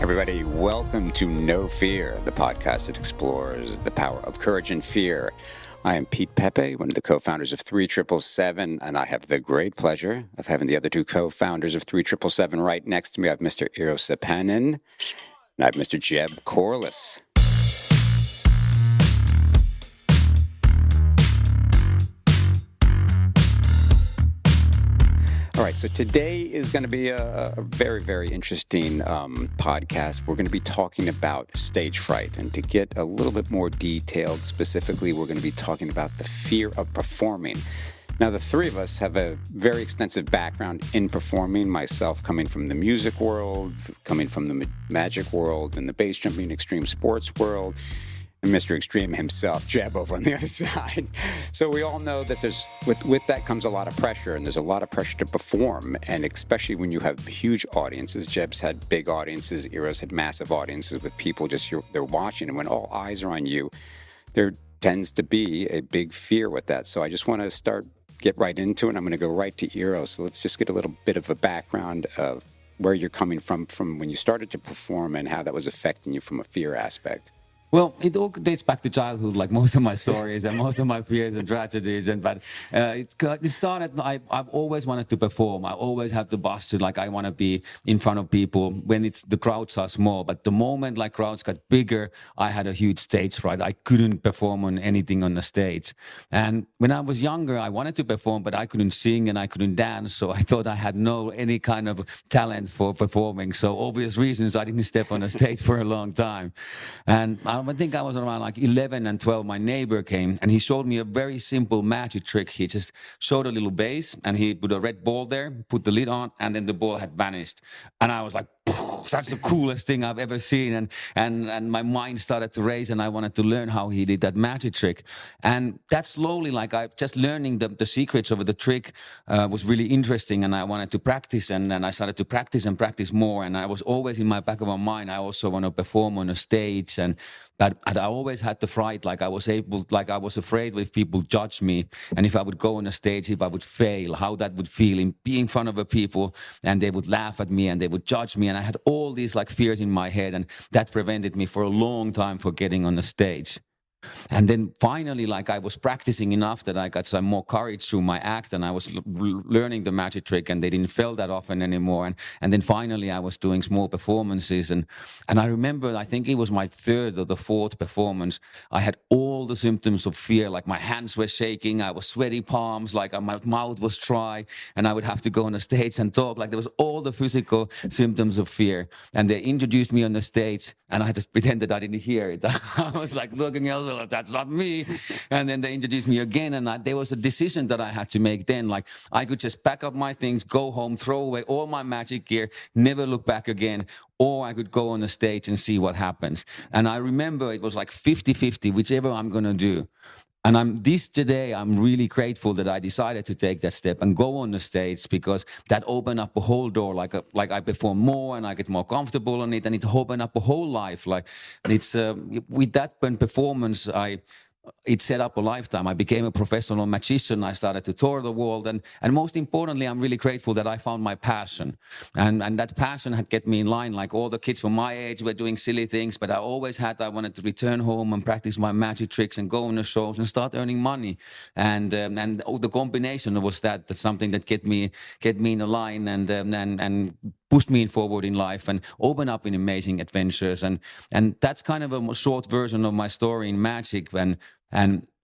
Everybody, welcome to No Fear, the podcast that explores the power of courage and fear. I am Pete Pepe, one of the co-founders of 3777, and I have the great pleasure of having the other two co-founders of 3777 right next to me. I have Mr. Iiro Seppänen, and I have Mr. Jeb Corliss. All right, so today is going to be a very, very interesting podcast. We're going to be talking about stage fright. And to get a little bit more detailed, specifically, we're going to be talking about the fear of performing. Now, the three of us have a very extensive background in performing, myself coming from the music world, coming from the magic world, and the base jumping extreme sports world, and Mr. Extreme himself, Jeb, over on the other side. So we all know that with that comes a lot of pressure, and there's a lot of pressure to perform, and especially when you have huge audiences. Jeb's had big audiences, Iiro's had massive audiences with people they're watching, and when all eyes are on you, there tends to be a big fear with that. So I just want to get right into it. I'm going to go right to Iiro. So let's just get a little bit of a background of where you're coming from when you started to perform and how that was affecting you from a fear aspect. Well, it all dates back to childhood, like most of my stories and most of my fears and tragedies. But it started. I've always wanted to perform. I always have the buzz to I want to be in front of people when the crowds are small. But the moment crowds got bigger, I had a huge stage fright. I couldn't perform on anything on the stage. And when I was younger, I wanted to perform, but I couldn't sing and I couldn't dance. So I thought I had any kind of talent for performing. So obvious reasons I didn't step on a stage for a long time. And I think I was around 11 and 12. My neighbor came and he showed me a very simple magic trick. He just showed a little base and he put a red ball there, put the lid on, and then the ball had vanished. And I was like, that's the coolest thing I've ever seen. And my mind started to race and I wanted to learn how he did that magic trick. And that slowly, I just learning the secrets of the trick was really interesting, and I wanted to practice, and then I started to practice and practice more. And I was always in my back of my mind, I also want to perform on a stage. But I always had the fright, I was afraid if people judge me, and if I would go on a stage, if I would fail, how that would feel in being in front of people, and they would laugh at me and they would judge me. And I had all these fears in my head, and that prevented me for a long time for getting on the stage. And then finally, I was practicing enough that I got some more courage through my act, and I was learning the magic trick, and they didn't fail that often anymore. And then finally, I was doing small performances, and I remember, I think it was my third or the fourth performance, I had all the symptoms of fear. My hands were shaking, I was sweaty palms, my mouth was dry, and I would have to go on the stage and talk. There was all the physical symptoms of fear. And they introduced me on the stage, and I had to pretend that I didn't hear it. I was looking elsewhere. That's not me. And then they introduced me again, and there was a decision that I had to make then. I could just pack up my things, go home, throw away all my magic gear, never look back again, or I could go on the stage and see what happens. And I remember it was 50-50, whichever I'm going to do. And today, I'm really grateful that I decided to take that step and go on the stage, because that opened up a whole door. I perform more and I get more comfortable on it, and it opened up a whole life. It's with that performance, it set up a lifetime. I became a professional magician. I started to tour the world. And most importantly, I'm really grateful that I found my passion. And that passion had kept me in line. All the kids from my age were doing silly things, but I wanted to return home and practice my magic tricks and go on the shows and start earning money. And the combination was that's something that kept me in a line and pushed me forward in life and opened up in amazing adventures. And that's kind of a short version of my story in magic.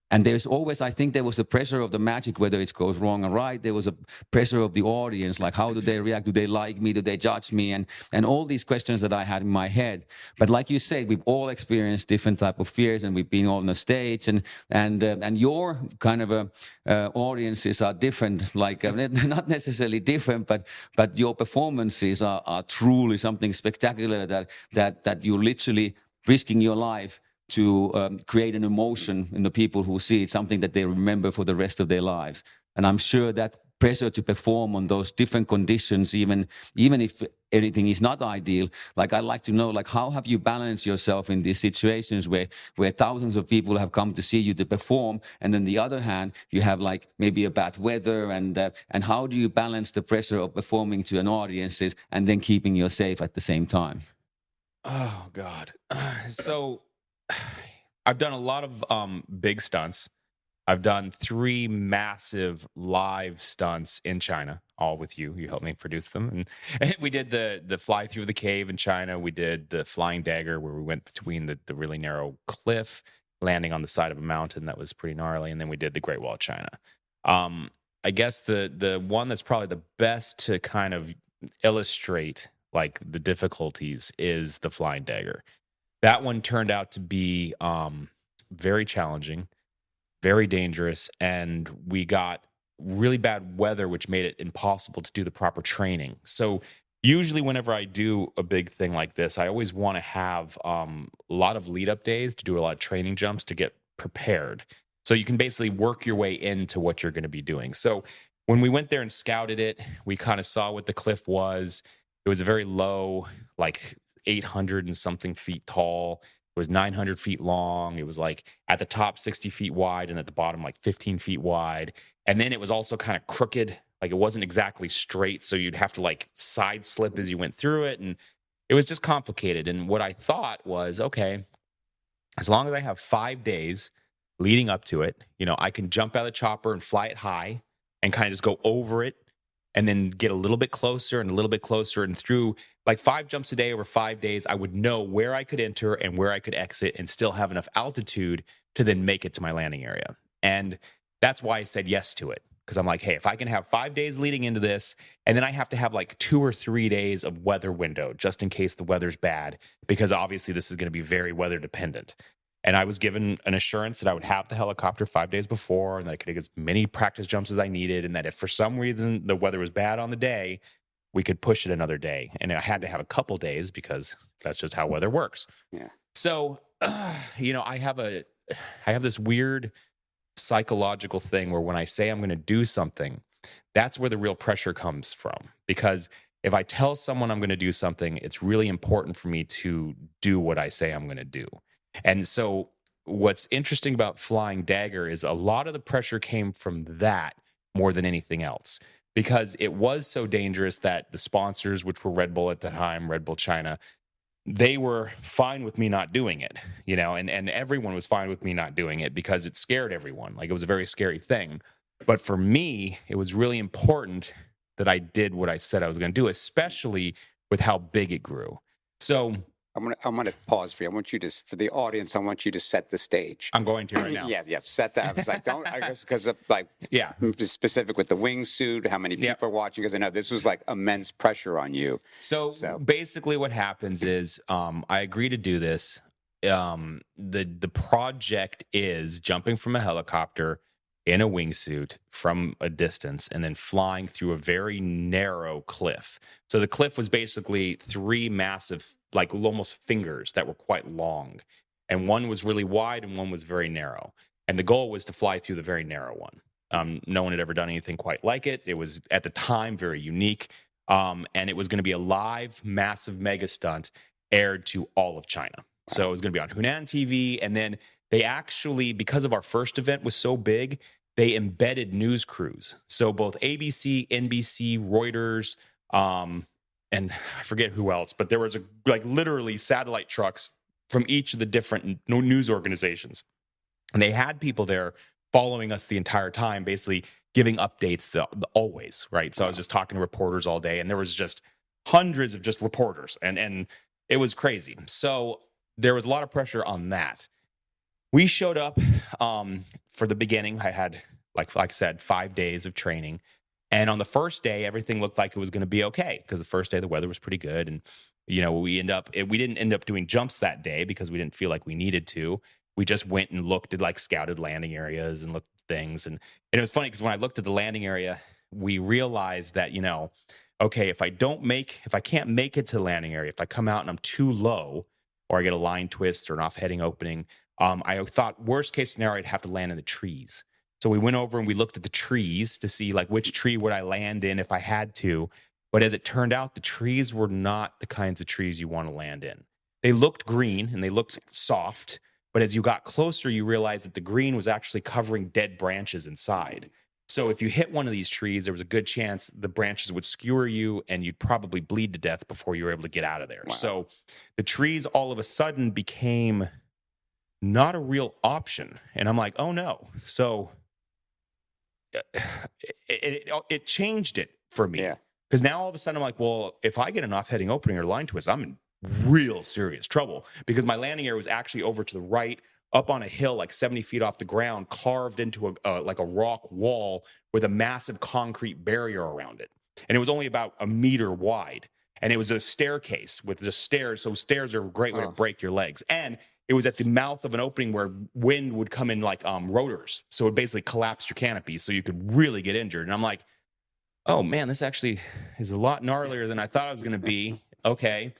And there's always, I think there was a pressure of the magic, whether it goes wrong or right. There was a pressure of the audience, how do they react? Do they like me? Do they judge me? And all these questions that I had in my head. But like you said, we've all experienced different type of fears, and we've been on the stage, and your kind of audiences are different. Not necessarily different, but your performances are truly something spectacular that you're literally risking your life to create an emotion in the people who see it, something that they remember for the rest of their lives. And I'm sure that pressure to perform on those different conditions, even if everything is not ideal, I'd like to know, how have you balanced yourself in these situations where thousands of people have come to see you to perform, and on the other hand, you have maybe a bad weather, and how do you balance the pressure of performing to an audience and then keeping you safe at the same time? Oh God. So I've done a lot of big stunts. I've done 3 massive live stunts in China, all with you. You helped me produce them. And we did the fly through the cave in China. We did the flying dagger where we went between the really narrow cliff, landing on the side of a mountain that was pretty gnarly. And then we did the Great Wall of China. I guess the one that's probably the best to kind of illustrate like the difficulties is the flying dagger. That one turned out to be very challenging, very dangerous, and we got really bad weather, which made it impossible to do the proper training. So usually whenever I do a big thing like this, I always want to have a lot of lead up days to do a lot of training jumps to get prepared. So you can basically work your way into what you're going to be doing. So when we went there and scouted it, we kind of saw what the cliff was. It was a very low, like 800 and something feet tall. It was 900 feet long. It was like at the top 60 feet wide and at the bottom like 15 feet wide. And then it was also kind of crooked. Like it wasn't exactly straight. So you'd have to like side slip as you went through it. And it was just complicated. And what I thought was, okay, as long as I have 5 days leading up to it, I can jump out of the chopper and fly it high and kind of just go over it and then get a little bit closer and a little bit closer. And through like 5 jumps a day over 5 days, I would know where I could enter and where I could exit and still have enough altitude to then make it to my landing area. And that's why I said yes to it. Because I'm like, hey, if I can have 5 days leading into this, and then I have to have like 2 or 3 days of weather window just in case the weather's bad, because obviously this is going to be very weather dependent. And I was given an assurance that I would have the helicopter 5 days before and that I could get as many practice jumps as I needed. And that if for some reason the weather was bad on the day, we could push it another day. And I had to have a couple days because that's just how weather works. Yeah. So, I have this weird psychological thing where when I say I'm going to do something, that's where the real pressure comes from. Because if I tell someone I'm going to do something, it's really important for me to do what I say I'm going to do. And so what's interesting about Flying Dagger is a lot of the pressure came from that more than anything else, because it was so dangerous that the sponsors, which were Red Bull at the time, Red Bull China, they were fine with me not doing it, and everyone was fine with me not doing it because it scared everyone. Like it was a very scary thing. But for me, it was really important that I did what I said I was going to do, especially with how big it grew. So I'm gonna pause for you. I want you to, for the audience, I want you to set the stage. I'm going to right now. Yeah, set that. I was like, I guess because of like, yeah, specific with the wingsuit, how many people are watching? Because I know this was like immense pressure on you. So basically, what happens is, I agree to do this. The project is jumping from a helicopter in a wingsuit from a distance and then flying through a very narrow cliff. So the cliff was basically 3 massive, like almost fingers that were quite long. And one was really wide and one was very narrow. And the goal was to fly through the very narrow one. No one had ever done anything quite like it. It was at the time very unique. And it was going to be a live, massive mega stunt aired to all of China. So it was going to be on Hunan TV. And then they actually, because of our first event was so big, they embedded news crews. So both ABC, NBC, Reuters, and I forget who else, but there was literally satellite trucks from each of the different news organizations. And they had people there following us the entire time, basically giving updates always, right? So I was just talking to reporters all day, and there was just hundreds of just reporters, and it was crazy. So there was a lot of pressure on that. We showed up for the beginning. I had, like I said, 5 days of training. And on the first day, everything looked like it was going to be okay because the first day the weather was pretty good. And, we didn't end up doing jumps that day because we didn't feel like we needed to. We just went and looked at like scouted landing areas and looked at things. And it was funny because when I looked at the landing area, we realized that, okay, if I can't make it to the landing area, if I come out and I'm too low or I get a line twist or an off-heading opening, I thought worst case scenario, I'd have to land in the trees. So we went over and we looked at the trees to see like which tree would I land in if I had to. But as it turned out, the trees were not the kinds of trees you want to land in. They looked green and they looked soft. But as you got closer, you realized that the green was actually covering dead branches inside. So if you hit one of these trees, there was a good chance the branches would skewer you and you'd probably bleed to death before you were able to get out of there. Wow. So the trees all of a sudden became not a real option. And I'm like, oh no. So it changed it for me. Yeah. Because now all of a sudden I'm like, well, if I get an off-heading opening or line twist, I'm in real serious trouble, because my landing area was actually over to the right, up on a hill like 70 feet off the ground, carved into like a rock wall with a massive concrete barrier around it. And it was only about a meter wide. And it was a staircase with just stairs. So stairs are a great way to break your legs. And it was at the mouth of an opening where wind would come in like rotors. So it basically collapsed your canopy so you could really get injured. And I'm like, oh man, this actually is a lot gnarlier than I thought it was going to be. Okay.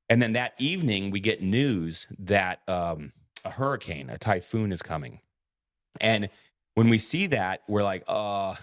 And then that evening we get news that a hurricane, a typhoon is coming. And when we see that, we're like, uh-oh,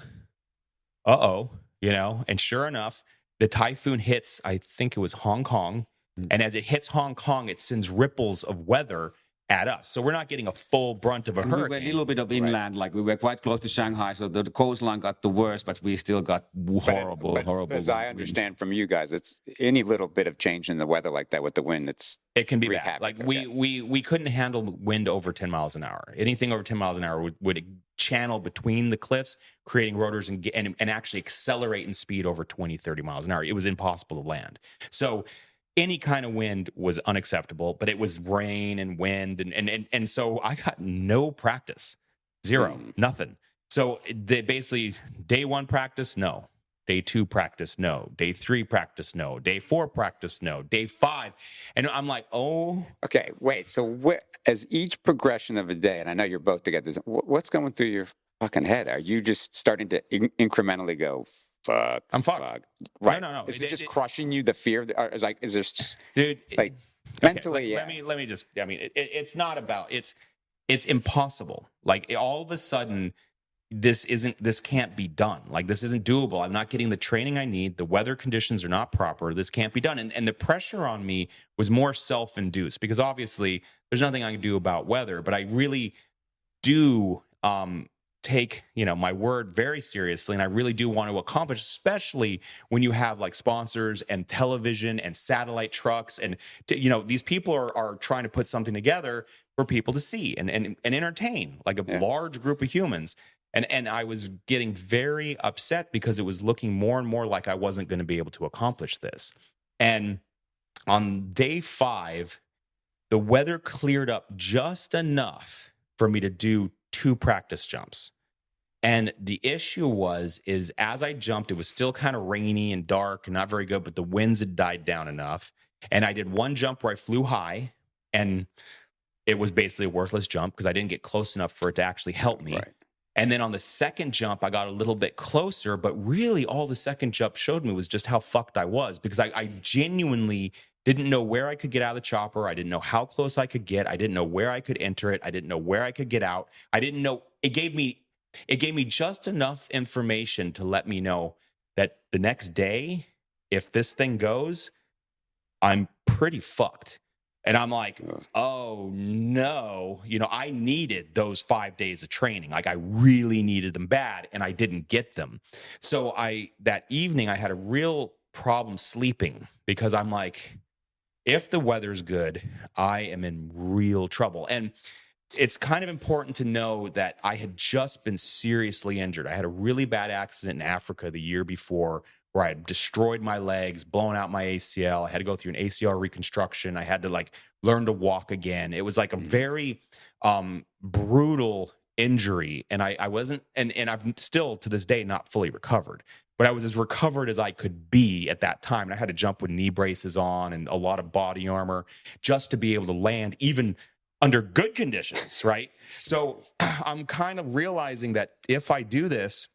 and sure enough, the typhoon hits, I think it was Hong Kong. And as it hits Hong Kong, it sends ripples of weather at us. So we're not getting a full brunt of a hurricane. We were a little bit of inland, like we were quite close to Shanghai, so the coastline got the worst, but we still got horrible. As I understand from you guys, it's any little bit of change in the weather like that with the wind, it can be bad. Like we couldn't handle wind over 10 miles an hour. Anything over 10 miles an hour would channel between the cliffs, creating rotors and actually accelerate in speed over 20, 30 miles an hour. It was impossible to land. So any kind of wind was unacceptable, but it was rain and wind. And so I got no practice, zero, nothing. So they basically, day 1 practice, no. Day 2 practice, no. Day 3 practice, no. Day 4 practice, no. Day 5. And I'm like, oh. Okay, wait. So as each progression of a day, and I know you're both together, what's going through your fucking head? Are you just starting to incrementally go, fuck, I'm fucked. Right. No. Is it just crushing you, the fear? Is there just, dude, like, okay, mentally, let me just, it's not about, it's impossible. Like all of a sudden, this can't be done. Like this isn't doable. I'm not getting the training I need. The weather conditions are not proper. This can't be done. And the pressure on me was more self-induced, because obviously there's nothing I can do about weather, but I really do, take my word very seriously, and I really do want to accomplish, especially when you have like sponsors and television and satellite trucks, and these people are trying to put something together for people to see and entertain like a large group of humans. And I was getting very upset because it was looking more and more like I wasn't going to be able to accomplish this. And on day 5, the weather cleared up just enough for me to do 2 practice jumps. And the issue is as I jumped, it was still kind of rainy and dark and not very good, but the winds had died down enough. And I did 1 jump where I flew high, and it was basically a worthless jump because I didn't get close enough for it to actually help me. Right. And then on the second jump, I got a little bit closer, but really all the second jump showed me was just how fucked I was, because I genuinely didn't know where I could get out of the chopper. I didn't know how close I could get. I didn't know where I could enter it. I didn't know where I could get out. I didn't know. It gave me just enough information to let me know that the next day, if this thing goes, I'm pretty fucked. And I'm like, oh no, I needed those 5 days of training. Like I really needed them bad, and I didn't get them. So that evening I had a real problem sleeping, because I'm like, if the weather's good, I am in real trouble. And it's kind of important to know that I had just been seriously injured. I had a really bad accident in Africa the year before, where I had destroyed my legs, blown out my ACL. I had to go through an ACL reconstruction. I had to learn to walk again. It was like a very brutal injury. And I wasn't, and I'm still to this day not fully recovered, but I was as recovered as I could be at that time. And I had to jump with knee braces on and a lot of body armor just to be able to land even under good conditions, right? So I'm kind of realizing that if I do this,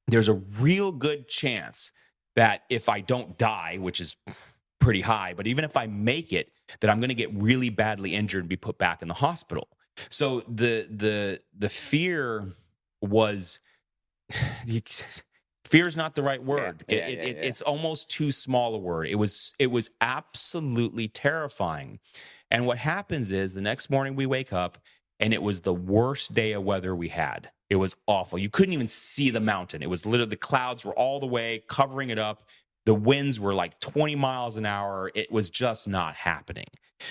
there's a real good chance that if I don't die, which is pretty high, but even if I make it, that I'm going to get really badly injured and be put back in the hospital. So the fear was, fear is not the right word. It's almost too small a word. It was absolutely terrifying. And what happens is the next morning we wake up and it was the worst day of weather we had. It was awful. You couldn't even see the mountain. It was literally, the clouds were all the way covering it up. The winds were like 20 miles an hour. It was just not happening.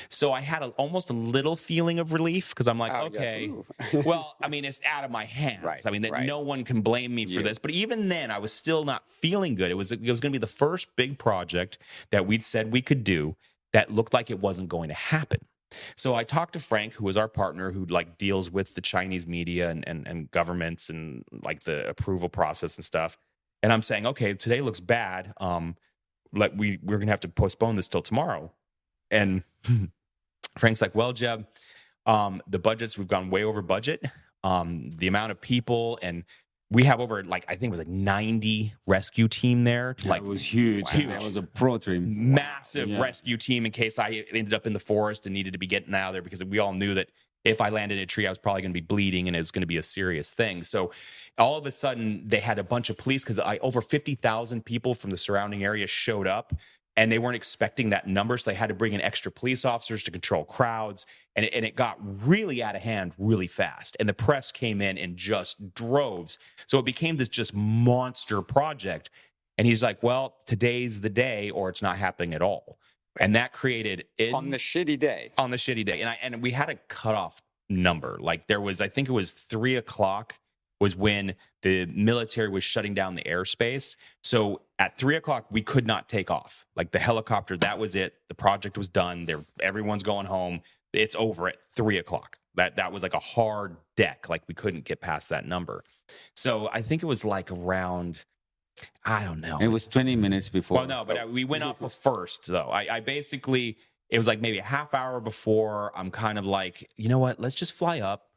So I had almost a little feeling of relief because I'm like, okay, well, I mean, it's out of my hands. Right, I mean, right. no one can blame me for You. this. But even then, I was still not feeling good. It was going to be the first big project that we'd said we could do that looked like it wasn't going to happen. So I talked to Frank, who was our partner, who like deals with the Chinese media and governments and like the approval process and stuff. And I'm saying, okay, today looks bad. We're gonna have to postpone this till tomorrow. And Frank's like, well, Jeb, the budgets, we've gone way over budget. The amount of people, and we have over like, I think it was like 90 rescue team there. It was huge. Huge. That was a pro team. Massive rescue team in case I ended up in the forest and needed to be getting out of there, because we all knew that if I landed in a tree, I was probably going to be bleeding and it was going to be a serious thing. So all of a sudden they had a bunch of police, because over 50,000 people from the surrounding area showed up, and they weren't expecting that number. So they had to bring in extra police officers to control crowds. And it got really out of hand really fast. And the press came in just droves. So it became this just monster project. And he's like, well, today's the day, or it's not happening at all. And that created on the shitty day. On the shitty day. And we had a cutoff number. Like there was, I think it was 3:00 was when the military was shutting down the airspace. So at 3:00, we could not take off. Like the helicopter, that was it. The project was done. Everyone's going home. It's over at 3:00. That was like a hard deck. Like we couldn't get past that number. So I think it was like around, I don't know. It was 20 minutes before. Well, no, but we went up first though. I basically, it was like maybe a half hour before. I'm kind of like, you know what? Let's just fly up,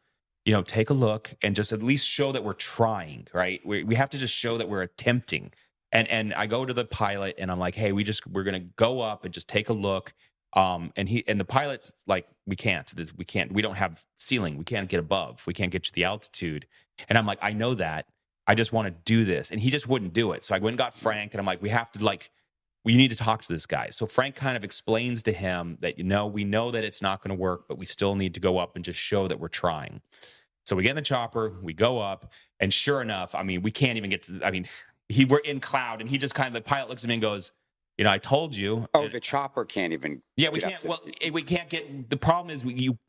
take a look and just at least show that we're trying, right? We have to just show that we're attempting. And I go to the pilot and I'm like, hey, we're going to go up and just take a look. And the pilot's like, we don't have ceiling. We can't get above. We can't get to the altitude. And I'm like, I know that. I just want to do this. And he just wouldn't do it. So I went and got Frank and I'm like, we need to talk to this guy. So Frank kind of explains to him that, we know that it's not going to work, but we still need to go up and just show that we're trying. So we get in the chopper, we go up, and sure enough, I mean, we can't even get to, we're in cloud, and he just the pilot looks at me and goes, I told you. Oh, the chopper can't even. Yeah, we can't. We can't get. The problem is,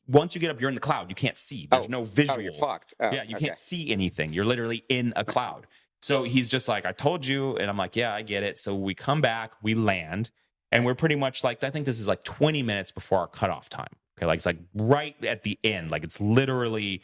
once you get up, you're in the cloud. You can't see. There's no visual. Oh, you're fucked. Oh, yeah, you can't see anything. You're literally in a cloud. So he's just like, I told you, and I'm like, yeah, I get it. So we come back, we land, and we're pretty much like, I think this is like 20 minutes before our cutoff time. Okay, like it's like right at the end. Like it's literally.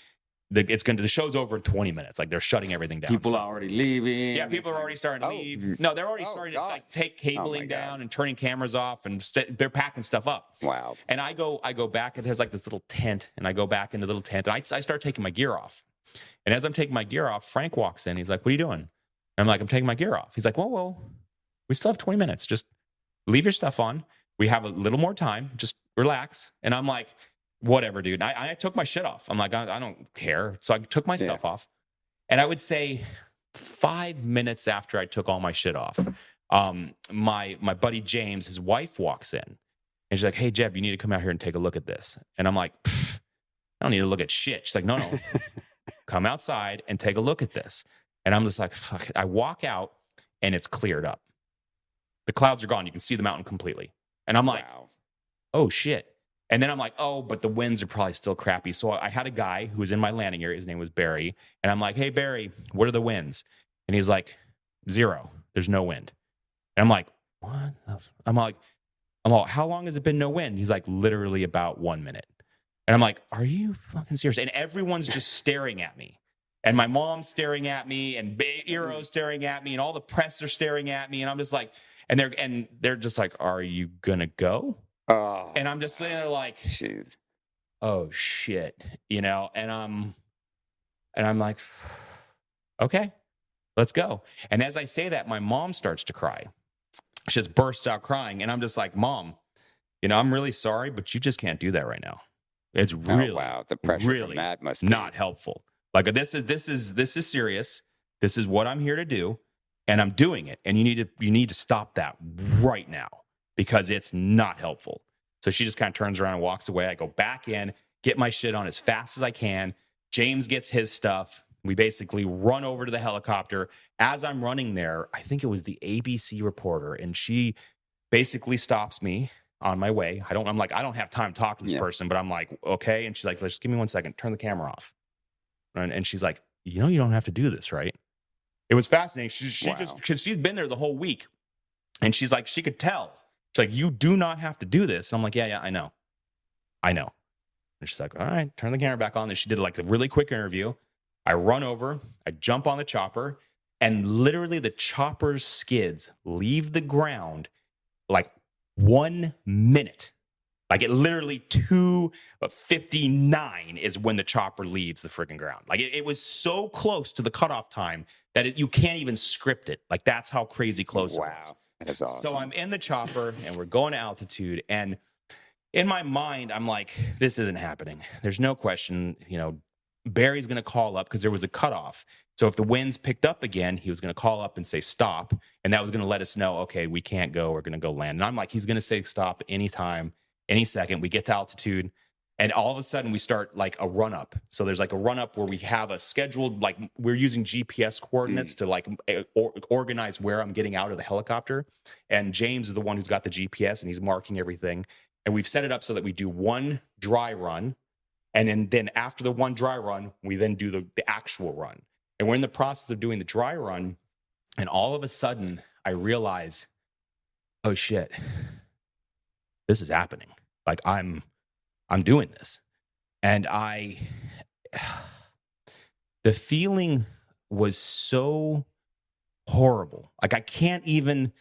The show's over in 20 minutes. Like they're shutting everything down. People are already leaving. Yeah, people are already starting to leave. No, they're already starting to take cabling down and turning cameras off, and they're packing stuff up. Wow. And I go back, and there's like this little tent, and I go back into the little tent, and I start taking my gear off. And as I'm taking my gear off, Frank walks in. He's like, "What are you doing?" And I'm like, "I'm taking my gear off." He's like, "Whoa, we still have 20 minutes. Just leave your stuff on. We have a little more time. Just relax." And I'm like, whatever, dude. I took my shit off. I'm like, I don't care. So I took my stuff off. And I would say 5 minutes after I took all my shit off, my buddy James, his wife walks in. And she's like, hey, Jeb, you need to come out here and take a look at this. And I'm like, I don't need to look at shit. She's like, no. Come outside and take a look at this. And I'm just like, fuck it. I walk out and it's cleared up. The clouds are gone. You can see the mountain completely. And I'm like, wow. Oh, shit. And then I'm like, oh, but the winds are probably still crappy. So I had a guy who was in my landing area. His name was Barry. And I'm like, hey, Barry, what are the winds? And he's like, 0. There's no wind. And I'm like, what? I'm like, how long has it been no wind? He's like, literally about 1 minute. And I'm like, are you fucking serious? And everyone's just staring at me. And my mom's staring at me, and Iiro's staring at me, and all the press are staring at me. And I'm just like, and they're just like, are you gonna go? Oh, and I'm just sitting there like, jeez. Oh shit, and I'm like, okay, let's go. And as I say that, my mom starts to cry. She just bursts out crying, and I'm just like, Mom, I'm really sorry, but you just can't do that right now. It's really, wow, the pressure really from that must be not helpful. Like this is serious. This is what I'm here to do, and I'm doing it. And you need to stop that right now, because it's not helpful. So she just kind of turns around and walks away. I go back in, get my shit on as fast as I can. James gets his stuff. We basically run over to the helicopter. As I'm running there, I think it was the ABC reporter, and she basically stops me on my way. I'm like, I don't have time to talk to this person, but I'm like, okay. And she's like, just give me 1 second, turn the camera off. And she's like, you know, you don't have to do this, right? It was fascinating. She just, because she's been there the whole week. And she's like, she could tell. She's like, you do not have to do this. And I'm like, yeah, I know. And she's like, all right, turn the camera back on. Then she did like a really quick interview. I run over, I jump on the chopper, and literally the chopper's skids leave the ground like 1 minute. Like it literally 2:59 is when the chopper leaves the freaking ground. Like it was so close to the cutoff time that you can't even script it. Like that's how crazy close it was. That is awesome. So I'm in the chopper and we're going to altitude, and in my mind, I'm like, this isn't happening. There's no question, you know, Barry's going to call up because there was a cutoff. So if the winds picked up again, he was going to call up and say stop. And that was going to let us know, okay, we can't go. We're going to go land. And I'm like, he's going to say stop anytime, any second. We get to altitude. And all of a sudden we start like a run up. So there's like a run up where we have a scheduled, like we're using GPS coordinates to like organize where I'm getting out of the helicopter. And James is the one who's got the GPS and he's marking everything. And we've set it up so that we do one dry run. And then after the one dry run, we then do the actual run. And we're in the process of doing the dry run. And all of a sudden I realize, oh shit, this is happening. Like I'm doing this. And the feeling was so horrible. Like I can't even,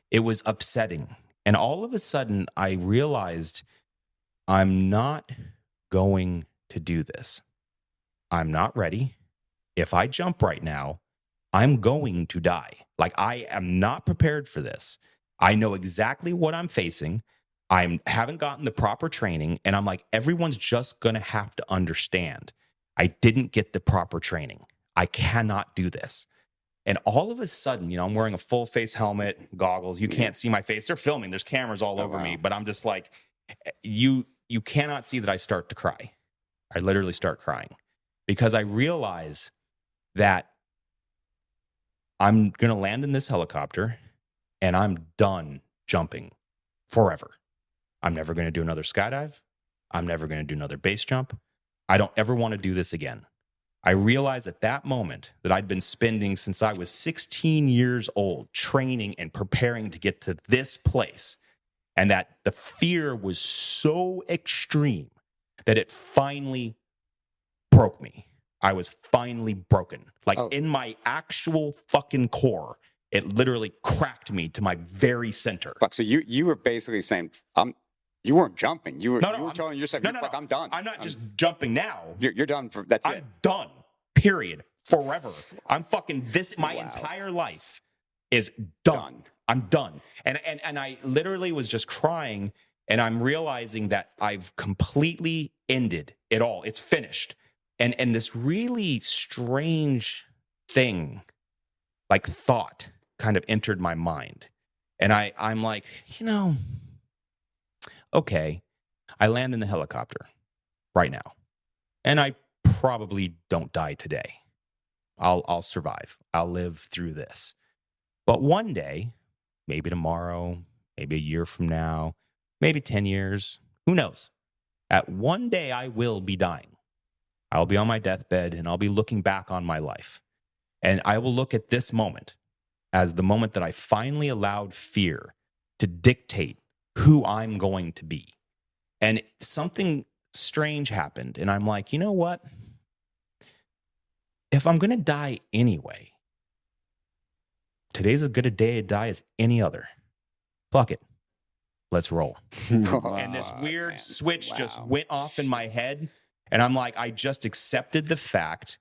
it was upsetting. And all of a sudden I realized I'm not going to do this. I'm not ready. If I jump right now, I'm going to die. Like I am not prepared for this. I know exactly what I'm facing. I haven't gotten the proper training. And I'm like, everyone's just going to have to understand. I didn't get the proper training. I cannot do this. And all of a sudden, you know, I'm wearing a full face helmet, goggles. You can't see my face. They're filming. There's cameras all over me. But I'm just like, you cannot see that I start to cry. I literally start crying because I realize that I'm going to land in this helicopter and I'm done jumping forever. I'm never going to do another skydive. I'm never going to do another base jump. I don't ever want to do this again. I realized at that moment that I'd been spending since I was 16 years old training and preparing to get to this place, and that the fear was so extreme that it finally broke me. I was finally broken. Like in my actual fucking core, it literally cracked me to my very center. Fuck, so you were basically saying, you weren't jumping. You were telling yourself, fuck, I'm done. I'm not just jumping now. You're done. That's it. I'm done. Period. Forever. I'm fucking this. My entire life is done. I'm done. And I literally was just crying, and I'm realizing that I've completely ended it all. It's finished. And this really strange thing, like thought, kind of entered my mind. And I'm like, you know, okay, I land in the helicopter right now, and I probably don't die today. I'll survive. I'll live through this. But one day, maybe tomorrow, maybe a year from now, maybe 10 years, who knows? At one day, I will be dying. I'll be on my deathbed, and I'll be looking back on my life. And I will look at this moment as the moment that I finally allowed fear to dictate who I'm going to be. And something strange happened, and I'm like, you know what? If I'm going to die anyway, today's as good a day to die as any other. Fuck it. Let's roll. And this weird switch just went off in my head. And I'm like, I just accepted the fact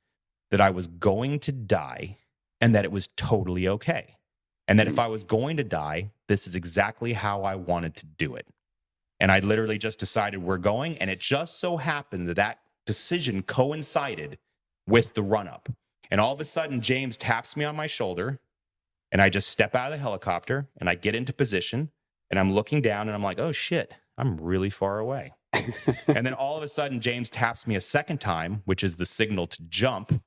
that I was going to die and that it was totally okay. And that if I was going to die, this is exactly how I wanted to do it. And I literally just decided we're going. And it just so happened that that decision coincided with the run-up. And all of a sudden, James taps me on my shoulder, and I just step out of the helicopter, and I get into position, and I'm looking down, and I'm like, oh, shit, I'm really far away. And then all of a sudden, James taps me a second time, which is the signal to jump.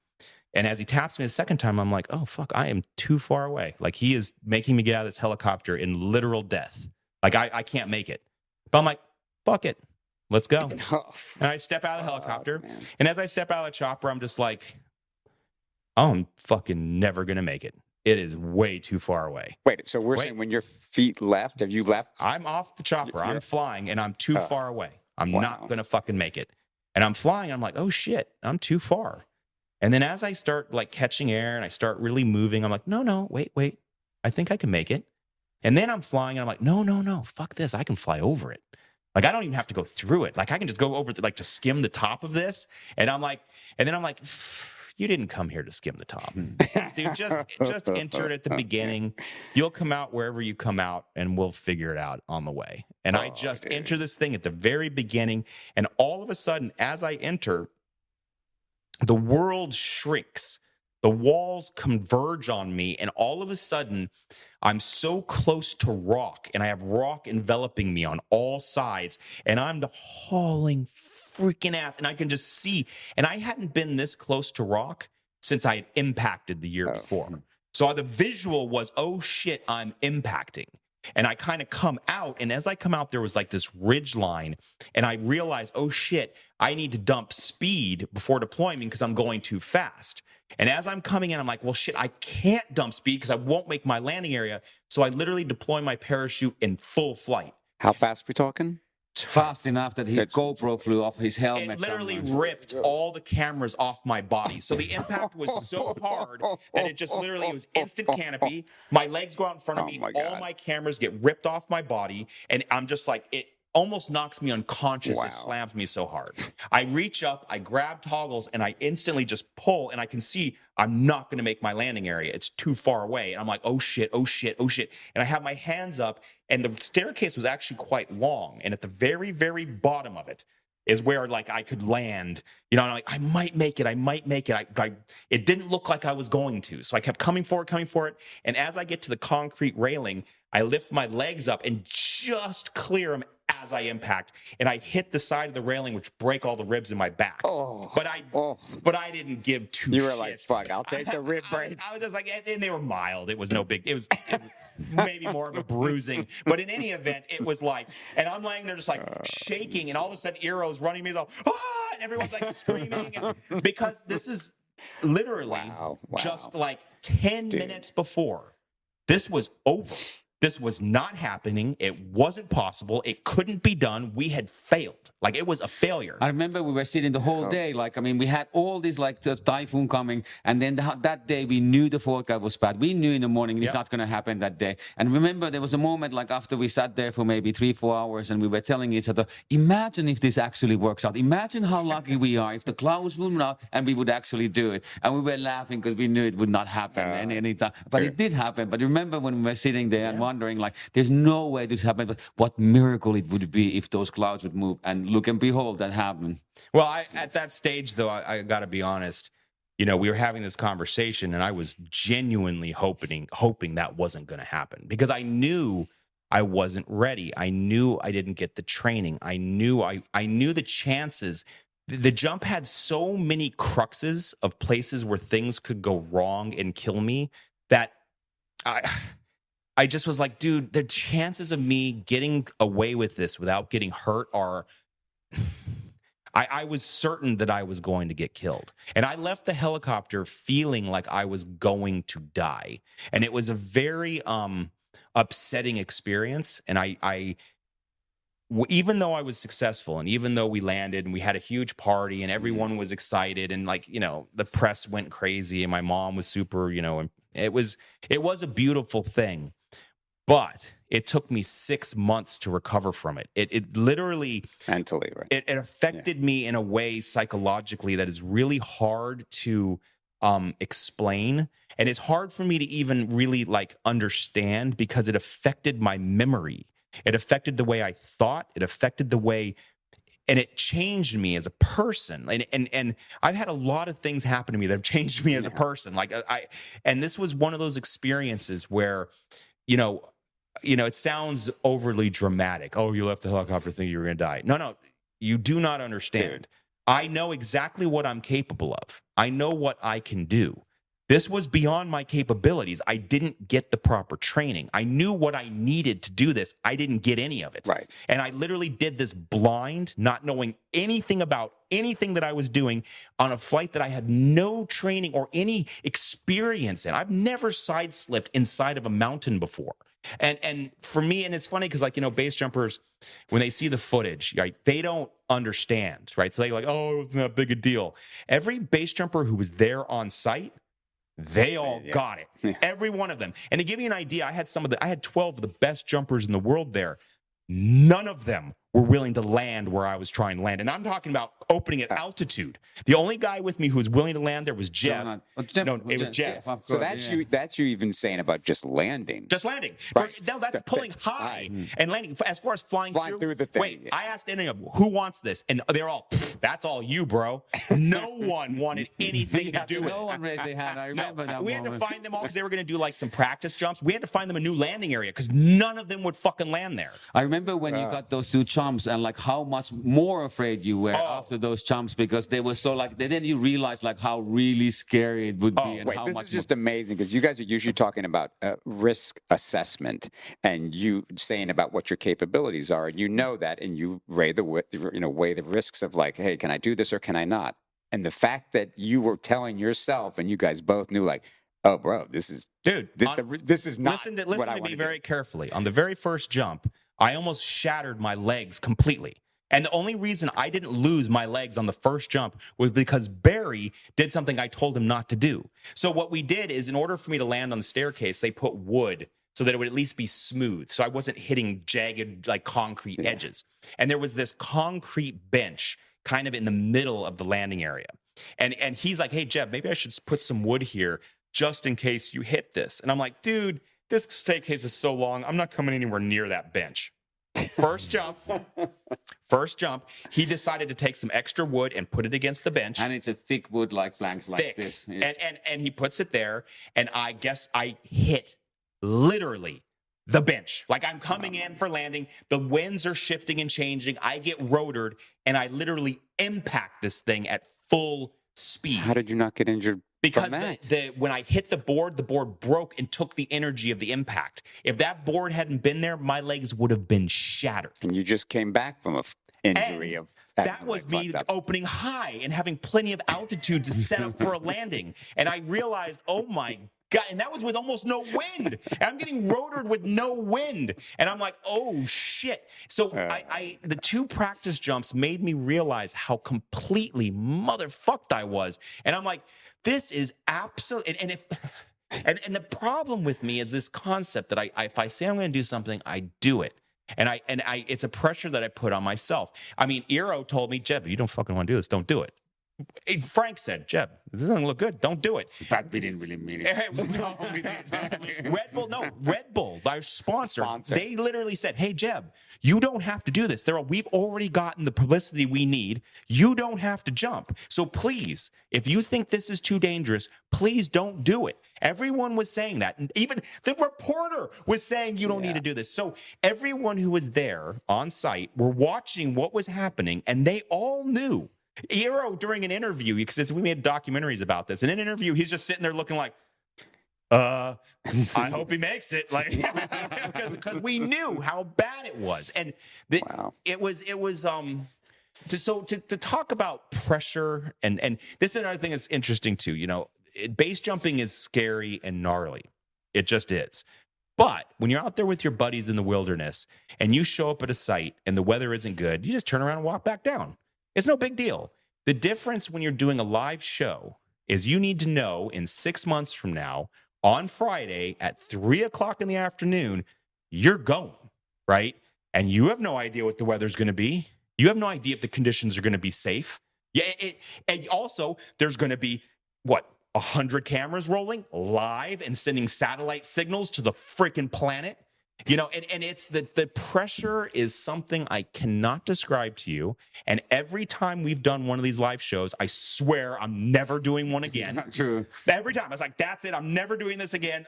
And as he taps me a second time, I'm like, oh, fuck, I am too far away. Like, he is making me get out of this helicopter in literal death. Like, I can't make it. But I'm like, fuck it. Let's go. And I step out of the helicopter. And as I step out of the chopper, I'm just like, oh, I'm fucking never going to make it. It is way too far away. Wait, so we're saying when your feet left, have you left? I'm off the chopper. I'm flying, and I'm too far away. I'm not going to fucking make it. And I'm flying. I'm like, oh, shit, I'm too far. And then as I start like catching air and I start really moving, I'm like, no, wait. I think I can make it. And then I'm flying, and I'm like, no, fuck this. I can fly over it. Like, I don't even have to go through it. Like, I can just go over like to skim the top of this. And I'm like, you didn't come here to skim the top. Dude, just enter it at the beginning. You'll come out wherever you come out, and we'll figure it out on the way. And I just enter this thing at the very beginning. And all of a sudden, as I enter, the world shrinks. The walls converge on me. And all of a sudden, I'm so close to rock, and I have rock enveloping me on all sides. And I'm hauling freaking ass, and I can just see. And I hadn't been this close to rock since I had impacted the year before. So the visual was, oh shit, I'm impacting. And I kind of come out, and as I come out, there was like this ridge line, and I realized, oh shit, I need to dump speed before deploying because I'm going too fast. And as I'm coming in, I'm like, well, shit, I can't dump speed because I won't make my landing area. So I literally deploy my parachute in full flight. How fast are we talking? Fast enough that his GoPro flew off his helmet. It literally ripped all the cameras off my body. So the impact was so hard that it just literally, it was instant canopy. My legs go out in front of me. All my cameras get ripped off my body. And I'm just like, it almost knocks me unconscious. It slams me so hard. I reach up, I grab toggles, and I instantly just pull, and I can see I'm not going to make my landing area. It's too far away. And I'm like, oh shit. And I have my hands up, and the staircase was actually quite long. And at the very, very bottom of it is where like I could land. You know, and I'm like, I might make it. It didn't look like I was going to. So I kept coming for it. And as I get to the concrete railing, I lift my legs up and just clear them as I impact, and I hit the side of the railing, which break all the ribs in my back. But I didn't give two shits. You were like, fuck, I'll take the rib breaks. I was just like, and they were mild. It was no big, it was maybe more of a bruising. But in any event, it was like, and I'm laying there just like shaking, and all of a sudden Iiro's running me, and everyone's like screaming, because this is literally just like 10 minutes before this was over. This was not happening. It wasn't possible. It couldn't be done. We had failed. Like, it was a failure. I remember we were sitting the whole day. Like, I mean, we had all this like the typhoon coming, and then that day we knew the forecast was bad. We knew in the morning it's not going to happen that day. And remember, there was a moment like after we sat there for maybe 3-4 hours, and we were telling each other, imagine if this actually works out. Imagine how lucky we are if the clouds would not, and we would actually do it. And we were laughing because we knew it would not happen any time. But it did happen. But remember when we were sitting there and wondering, like, there's no way this happened, but what miracle it would be if those clouds would move. And look and behold, that happened. Well, at that stage, though, I got to be honest, you know, we were having this conversation, and I was genuinely hoping that wasn't going to happen, because I knew I wasn't ready. I knew I didn't get the training. I knew the chances. The jump had so many cruxes of places where things could go wrong and kill me that I just was like, dude, the chances of me getting away with this without getting hurt are... I was certain that I was going to get killed. And I left the helicopter feeling like I was going to die. And it was a very upsetting experience. And even though I was successful, and even though we landed and we had a huge party and everyone was excited, and like, you know, the press went crazy and my mom was super, you know, and it was a beautiful thing. But it took me 6 months to recover from it. It literally... Mentally, right? It affected me in a way psychologically that is really hard to explain. And it's hard for me to even really like understand, because it affected my memory. It affected the way I thought. It affected the way... And it changed me as a person. And I've had a lot of things happen to me that have changed me as a person. Like and this was one of those experiences where, you know, it sounds overly dramatic. Oh, you left the helicopter thinking you were going to die. No. you do not understand. Dude. I know exactly what I'm capable of. I know what I can do. This was beyond my capabilities. I didn't get the proper training. I knew what I needed to do this. I didn't get any of it. Right. And I literally did this blind, not knowing anything about anything that I was doing on a flight that I had no training or any experience in. I've never side slipped inside of a mountain before. And for me, and it's funny because, like, you know, base jumpers, when they see the footage, right, they don't understand, right? So they're like, oh, it wasn't that big a deal. Every base jumper who was there on site, they all got it. Every one of them. And to give you an idea, I had 12 of the best jumpers in the world there. None of them were willing to land where I was trying to land. And I'm talking about opening at altitude. The only guy with me who was willing to land there was Jeff. No, it was Jeff. So that's you even saying about just landing. Just landing. Right. No, that's pulling high and landing. As far as flying through the thing. Wait, I asked any of them, who wants this? And they're all, that's all you, bro. No one wanted anything to do with it. No one raised their hand. I remember that We moment. had to find them all because they were going to do like some practice jumps. We had to find them a new landing area because none of them would fucking land there. I remember when you got those 2 jumps and like how much more afraid you were after those jumps because they were so like, then you realize like how really scary it would be. And Wait, how this much is just amazing because you guys are usually talking about risk assessment and you saying about what your capabilities are, and you know that, and you weigh the risks of like, hey, can I do this or can I not? And the fact that you were telling yourself, and you guys both knew, like, oh, bro, this is this is not. Listen what I to me wanna very do. carefully. On the very first jump, I almost shattered my legs completely. And the only reason I didn't lose my legs on the first jump was because Barry did something I told him not to do. So what we did is, in order for me to land on the staircase, they put wood so that it would at least be smooth. So I wasn't hitting jagged, like, concrete edges. And there was this concrete bench kind of in the middle of the landing area. And he's like, hey, Jeb, maybe I should put some wood here just in case you hit this. And I'm like, dude, this staircase is so long, I'm not coming anywhere near that bench. First jump, he decided to take some extra wood and put it against the bench. And it's a thick wood like planks like Thick. this. Yeah. And he puts it there, and I guess I hit literally the bench. Like, I'm coming in for landing, the winds are shifting and changing, I get rotored, and I literally impact this thing at full speed. How did you not get injured? Because when I hit the board broke and took the energy of the impact. If that board hadn't been there, my legs would have been shattered. And you just came back from an injury And of that was me opening high and having plenty of altitude to set up for a landing. And I realized, oh my God, and that was with almost no wind. And I'm getting rotored with no wind. And I'm like, oh shit. So the 2 practice jumps made me realize how completely motherfucked I was. And I'm like, this is absolute. And the problem with me is this concept that if I say I'm going to do something, I do it. And it's a pressure that I put on myself. I mean, Iiro told me, Jeb, you don't fucking want to do this, don't do it. Frank said, Jeb, this doesn't look good, don't do it. But we didn't really mean it. Red Bull, our sponsor, they literally said, hey, Jeb, you don't have to do this. We've already gotten the publicity we need. You don't have to jump. So please, if you think this is too dangerous, please don't do it. Everyone was saying that. And even the reporter was saying you don't need to do this. So everyone who was there on site were watching what was happening, and they all knew. Iiro, during an interview, because we made documentaries about this, in an interview, he's just sitting there looking like, I hope he makes it, like, because we knew how bad it was. And it was to talk about pressure, and this is another thing that's interesting too. You know, base jumping is scary and gnarly. It just is. But when you're out there with your buddies in the wilderness and you show up at a site and the weather isn't good, you just turn around and walk back down. It's no big deal. The difference when you're doing a live show is you need to know in 6 months from now, on Friday at 3:00 in the afternoon, you're going, right? And you have no idea what the weather's going to be. You have no idea if the conditions are going to be safe. Yeah, and also there's going to be, 100 cameras rolling live and sending satellite signals to the freaking planet. You know, and it's the pressure is something I cannot describe to you. And every time we've done one of these live shows, I swear I'm never doing one again. True. Every time I was like, that's it. I'm never doing this again.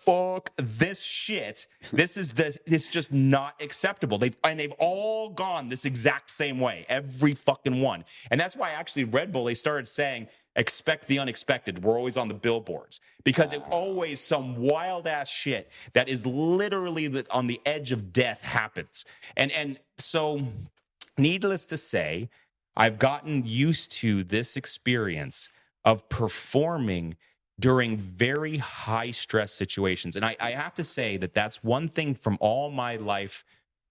fuck this shit. It's just not acceptable. They've all gone this exact same way, every fucking one. And that's why actually Red Bull, they started saying, expect the unexpected. We're always on the billboards because it always some wild ass shit that is literally on the edge of death happens. And so needless to say, I've gotten used to this experience of performing during very high stress situations. And I have to say that that's one thing from all my life,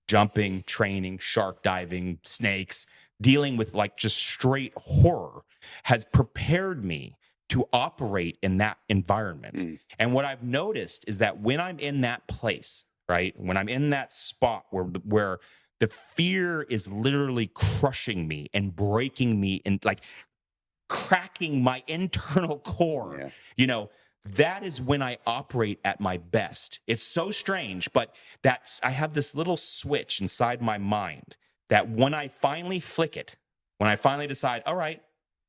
jumping, training, shark diving, snakes, dealing with like just straight horror has prepared me to operate in that environment. And what I've noticed is that when I'm in that place, right, when I'm in that spot where the fear is literally crushing me and breaking me and like cracking my internal core, that is when I operate at my best. It's so strange, but I have this little switch inside my mind that when I finally flick it, when I finally decide, all right,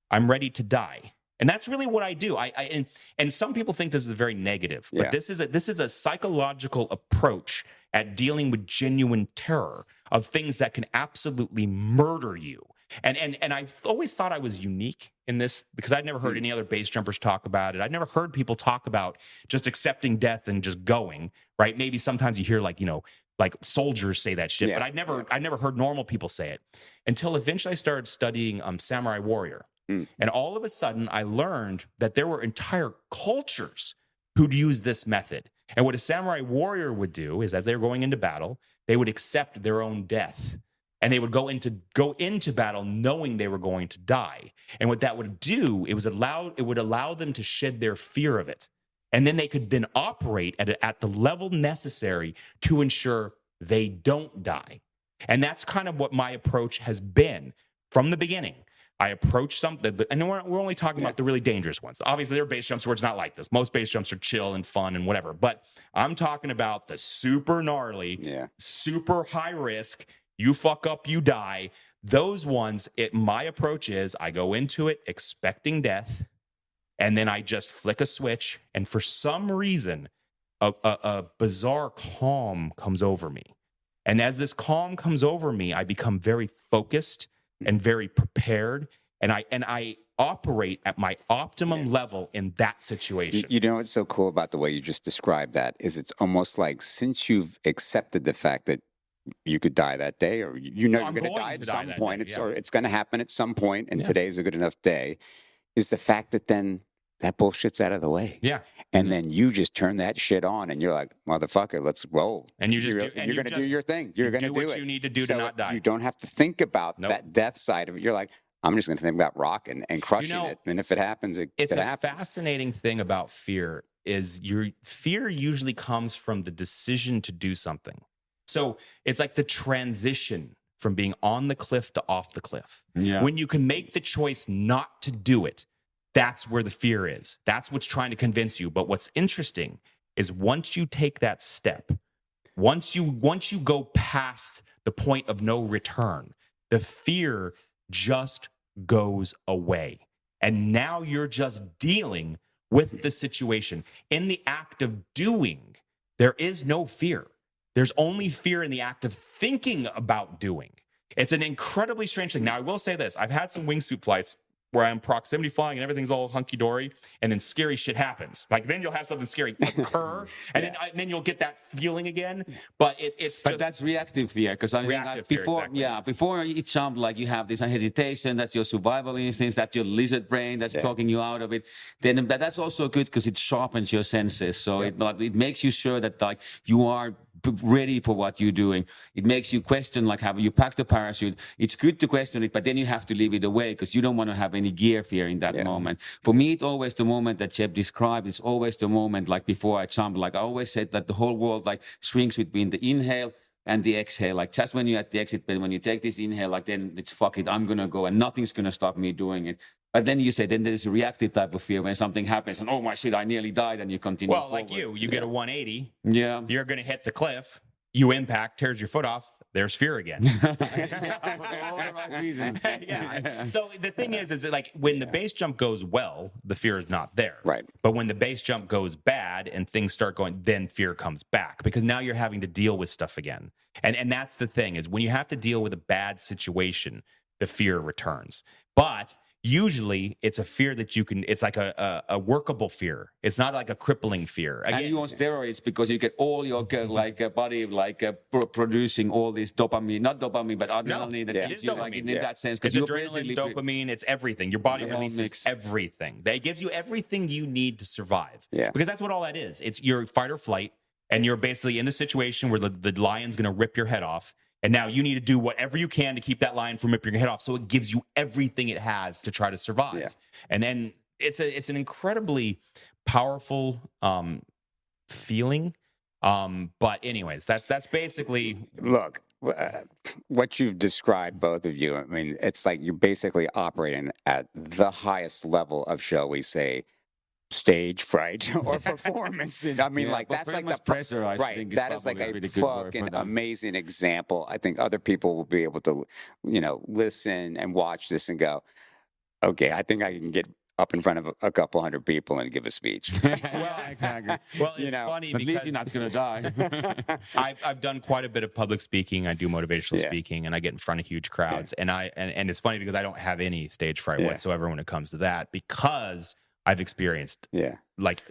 I'm ready to die. And that's really what I do. And some people think this is very negative, but this is a psychological approach at dealing with genuine terror of things that can absolutely murder you. And I've always thought I was unique in this because I'd never heard any other base jumpers talk about it. I'd never heard people talk about just accepting death and just going, right? Maybe sometimes you hear like soldiers say that shit, but I never heard normal people say it until eventually I started studying Samurai Warrior. And all of a sudden I learned that there were entire cultures who'd use this method. And what a samurai warrior would do is as they were going into battle, they would accept their own death. And they would go into battle knowing they were going to die. And what that would do, it would allow them to shed their fear of it. And then they could then operate at the level necessary to ensure they don't die. And that's kind of what my approach has been from the beginning. I approach something, and we're only talking about the really dangerous ones. Obviously, there are base jumps where it's not like this. Most base jumps are chill and fun and whatever. But I'm talking about the super gnarly, super high risk, you fuck up, you die. Those ones, my approach is I go into it expecting death, and then I just flick a switch, and for some reason, a bizarre calm comes over me. And as this calm comes over me, I become very focused and very prepared, and I operate at my optimum level in that situation. You know what's so cool about the way you just described that is it's almost like since you've accepted the fact that you could die that day, or you're going to die at some point, or it's going to happen at some point, and today's a good enough day, is the fact that then that bullshit's out of the way. Yeah. And then you just turn that shit on and you're like, motherfucker, let's roll. And you're going to do your thing. You're going to do what you need to do to not die. You don't have to think about that death side of it. You're like, I'm just going to think about rocking and crushing it. And if it happens, it happens. It's a fascinating thing about fear is your fear usually comes from the decision to do something. So it's like the transition from being on the cliff to off the cliff. Yeah. When you can make the choice not to do it, that's where the fear is. That's what's trying to convince you. But what's interesting is once you take that step, once you go past the point of no return, the fear just goes away. And now you're just dealing with the situation. In the act of doing, there is no fear. There's only fear in the act of thinking about doing. It's an incredibly strange thing. Now, I will say this. I've had some wingsuit flights where I'm proximity flying and everything's all hunky-dory, and then scary shit happens. Like, then you'll have something scary occur, and then you'll get that feeling again. But But that's reactive fear, because before each jump, like you have this hesitation, that's your survival instincts, that's your lizard brain that's talking you out of it. Then that's also good because it sharpens your senses. So it makes you sure that like you are ready for what you're doing. It makes you question, like, have you packed a parachute? It's good to question it, but then you have to leave it away because you don't want to have any gear fear in that moment. For me, it's always the moment that Jeb described. It's always the moment, like before I jump. Like I always said that the whole world like shrinks between the inhale and the exhale. Like just when you're at the exit, but when you take this inhale, like then it's fuck it, I'm gonna go, and nothing's gonna stop me doing it. But then you say, then there's a reactive type of fear when something happens and, oh my shit, I nearly died, and you continue forward. Like you get a 180. Yeah. You're going to hit the cliff. You impact, tears your foot off. there's fear again. Yeah. So the thing is that like when the base jump goes well, the fear is not there. Right. But when the base jump goes bad and things start going, then fear comes back because now you're having to deal with stuff again. And that's the thing is when you have to deal with a bad situation, the fear returns. But usually it's a fear that you can, it's like a workable fear. It's not like a crippling fear. Again, and you on steroids because you get all your body producing all this dopamine, not dopamine, but adrenaline that gives you like in that sense. It's adrenaline, dopamine, it's everything. Your body releases everything. That gives you everything you need to survive. Yeah. Because that's what all that is. It's your fight or flight, and you're basically in the situation where the lion's going to rip your head off. And now you need to do whatever you can to keep that lion from ripping your head off. So it gives you everything it has to try to survive. Yeah. And then it's an incredibly powerful feeling. But anyways, that's basically. Look, what you've described, both of you, I mean, it's like you're basically operating at the highest level of, shall we say, stage fright or performance. I mean, like that's like the pressure. Right. That is like a really fucking amazing example. I think other people will be able to, listen and watch this and go, okay, I think I can get up in front of a couple hundred people and give a speech. Well, exactly. Well, it's funny because at least you're not going to die. I've done quite a bit of public speaking. I do motivational speaking, and I get in front of huge crowds. And and it's funny because I don't have any stage fright whatsoever when it comes to that because I've experienced like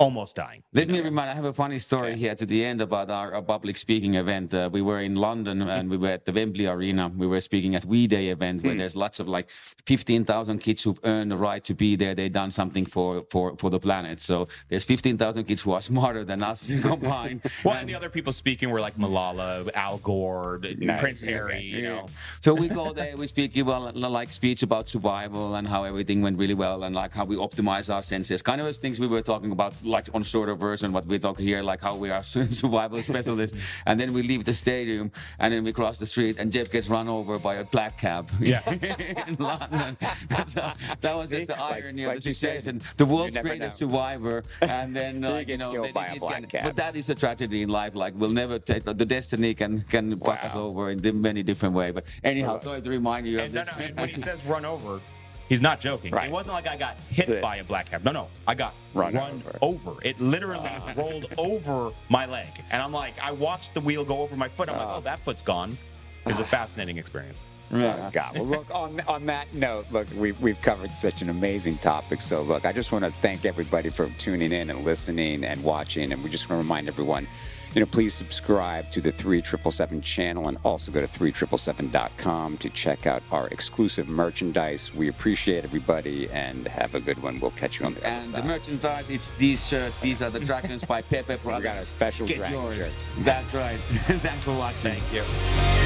almost dying. Let me remind, I have a funny story here to the end about our public speaking event. We were in London and we were at the Wembley Arena. We were speaking at We Day event where there's lots of like 15,000 kids who've earned the right to be there. They've done something for the planet. So there's 15,000 kids who are smarter than us combined. Well, and the other people speaking were like Malala, Al Gore, Prince Harry, So we go there, we speak, give a like speech about survival and how everything went really well and like how we optimize our senses. Kind of as things we were talking about like on shorter version, what we talk here, like how we are survival specialists. And then we leave the stadium and then we cross the street and Jeb gets run over by a black cab in London. That was just the irony of the situation. The world's greatest survivor. And then, gets killed by a black cab. But that is a tragedy in life. Like we'll never take, the destiny can fuck us over in many different ways. But anyhow, sorry to remind you of this. When he says run over, he's not joking. Right. It wasn't like I got hit by a black cab. No, I got run over. It literally rolled over my leg. And I'm like, I watched the wheel go over my foot. I'm like, oh, that foot's gone. It's a fascinating experience. Oh, God. Well, look, on that note, look, we've covered such an amazing topic. So, look, I just want to thank everybody for tuning in and listening and watching. And we just want to remind everyone, please subscribe to the 3777 channel and also go to 3777.com to check out our exclusive merchandise. We appreciate everybody and have a good one. We'll catch you on the other side. And the merchandise, it's these shirts. These are the Dragons by Pepe. We got a special Dragon shirts. That's right. Thanks for watching. Thank you.